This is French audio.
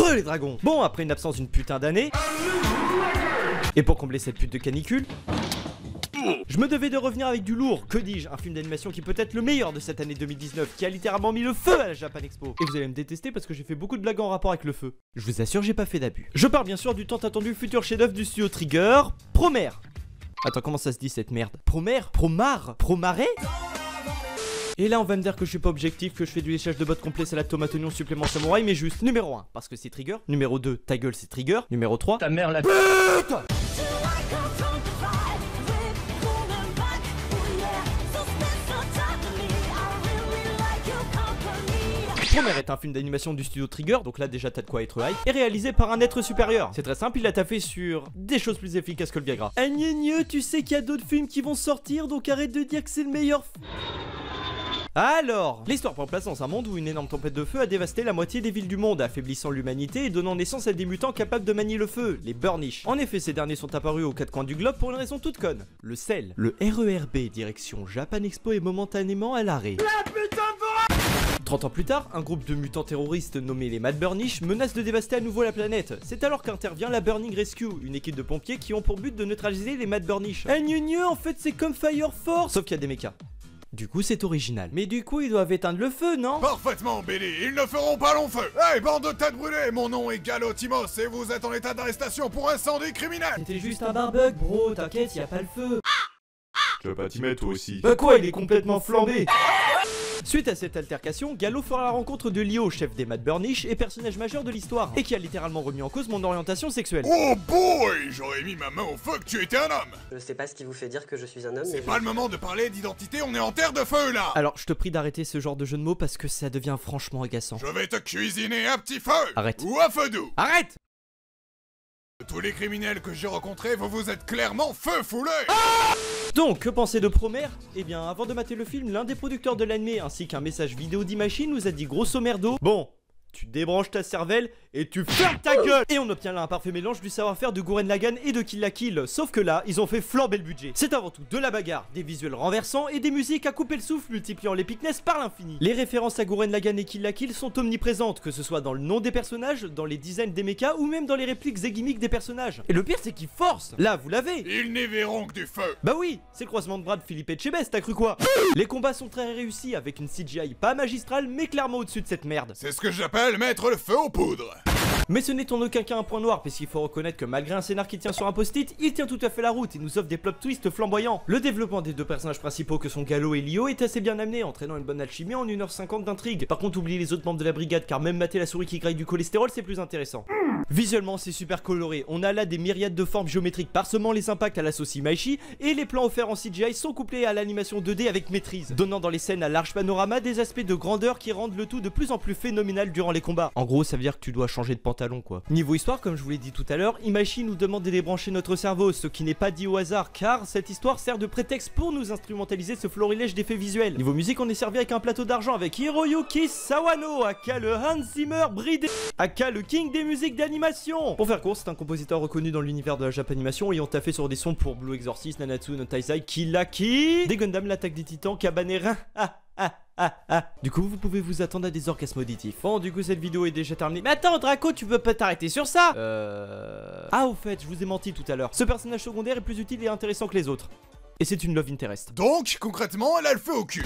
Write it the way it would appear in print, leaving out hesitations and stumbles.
Creux les dragons. Bon, après une absence d'une putain d'année, et pour combler cette pute de canicule, je me devais de revenir avec du lourd, que dis-je, un film d'animation qui peut être le meilleur de cette année 2019, qui a littéralement mis le feu à la Japan Expo. Et vous allez me détester parce que j'ai fait beaucoup de blagues en rapport avec le feu. Je vous assure, j'ai pas fait d'abus. Je parle bien sûr du tant attendu futur chef-d'œuvre du studio Trigger, Promare. Attends, comment ça se dit cette merde? Promare? Promare? Promaré? Et là on va me dire que je suis pas objectif, que je fais du léchage de bottes complet, salade tomate oignon supplément samouraï, mais juste numéro 1 parce que c'est Trigger, numéro 2 ta gueule c'est Trigger, numéro 3 ta mère la putain. Promare est un film d'animation du studio Trigger, donc là déjà t'as de quoi être hype, et réalisé par un être supérieur. C'est très simple, il a taffé sur des choses plus efficaces que le Viagra. Ah gneu, tu sais qu'il y a d'autres films qui vont sortir, donc arrête de dire que c'est le meilleur. Alors, l'histoire prend place dans un monde où une énorme tempête de feu a dévasté la moitié des villes du monde, affaiblissant l'humanité et donnant naissance à des mutants capables de manier le feu, les Burnish. En effet, ces derniers sont apparus aux quatre coins du globe pour une raison toute conne. Le sel. Le RERB direction Japan Expo est momentanément à l'arrêt. 30 ans plus tard, un groupe de mutants terroristes nommés les Mad Burnish menace de dévaster à nouveau la planète. C'est alors qu'intervient la Burning Rescue, une équipe de pompiers qui ont pour but de neutraliser les Mad Burnish. Ah gneu, en fait c'est comme Fire Force, sauf qu'il y a des mechas. Du coup c'est original. Mais du coup ils doivent éteindre le feu, non? Parfaitement, Billy, ils ne feront pas long feu. Hey, bande de têtes brûlées, mon nom est Gallo Timos et vous êtes en état d'arrestation pour incendie criminel. C'était juste un barbug, bro, t'inquiète, y a pas le feu. Tu vas pas t'y mettre toi aussi? Bah quoi, il est complètement flambé. Suite à cette altercation, Gallo fera la rencontre de Lio, chef des Mad Burnish et personnage majeur de l'histoire, et qui a littéralement remis en cause mon orientation sexuelle. Oh boy, j'aurais mis ma main au feu que tu étais un homme. Je sais pas ce qui vous fait dire que je suis un homme, mais... C'est pas le moment de parler d'identité, on est en terre de feu là. Alors, je te prie d'arrêter ce genre de jeu de mots parce que ça devient franchement agaçant. Je vais te cuisiner un petit feu. Arrête. Ou un feu doux. Arrête. Tous les criminels que j'ai rencontrés, vous vous êtes clairement feu foulé. Donc, que penser de Promare? Eh bien, avant de mater le film, l'un des producteurs de l'anime ainsi qu'un message vidéo d'Imachine nous a dit grosso merdo: bon, tu débranches ta cervelle et tu fermes ta gueule. Et on obtient là un parfait mélange du savoir-faire de Gurren Lagann et de Kill la Kill. Sauf que là, ils ont fait flamber le budget. C'est avant tout de la bagarre, des visuels renversants et des musiques à couper le souffle multipliant l'épicness par l'infini. Les références à Gurren Lagann et Kill la Kill sont omniprésentes, que ce soit dans le nom des personnages, dans les designs des mechas ou même dans les répliques et gimmicks des personnages. Et le pire c'est qu'ils forcent. Là, vous l'avez. Ils n'y verront que du feu. Bah oui, c'est le croisement de bras de Philippe Etchebest, t'as cru quoi? Les combats sont très réussis avec une CGI pas magistrale mais clairement au-dessus de cette merde. C'est ce que j'appelle mettre le feu aux poudres. Mais ce n'est en aucun cas un point noir, puisqu'il faut reconnaître que malgré un scénar qui tient sur un post-it, il tient tout à fait la route et nous offre des plot twists flamboyants. Le développement des deux personnages principaux que sont Gallo et Lio est assez bien amené, entraînant une bonne alchimie en 1h50 d'intrigue. Par contre, oubliez les autres membres de la brigade, car même mater la souris qui graille du cholestérol, c'est plus intéressant. Visuellement, c'est super coloré. On a là des myriades de formes géométriques parsemant les impacts à la sauce Imaishi, et les plans offerts en CGI sont couplés à l'animation 2D avec maîtrise, donnant dans les scènes à large panorama des aspects de grandeur qui rendent le tout de plus en plus phénoménal durant les combats. En gros, ça veut dire que tu dois changer de pantalon, quoi. Niveau histoire, comme je vous l'ai dit tout à l'heure, Imaishi nous demande de débrancher notre cerveau, ce qui n'est pas dit au hasard, car cette histoire sert de prétexte pour nous instrumentaliser ce florilège d'effets visuels. Niveau musique, on est servi avec un plateau d'argent avec Hiroyuki Sawano, aka le Hans Zimmer bridé, aka le king des musiques d'animation. Pour faire court, c'est un compositeur reconnu dans l'univers de la Japanimation, ayant taffé sur des sons pour Blue Exorcist, Nanatsu no Taizai, Kill la Kill, des Gundam, l'attaque des titans, Cabanera, Du coup, vous pouvez vous attendre à des orgasmes auditifs. Bon, du coup, cette vidéo est déjà terminée. Mais attends, Draco, tu peux pas t'arrêter sur ça? Ah, au fait, je vous ai menti tout à l'heure. Ce personnage secondaire est plus utile et intéressant que les autres. Et c'est une love interest. Donc, concrètement, elle a le feu au cul.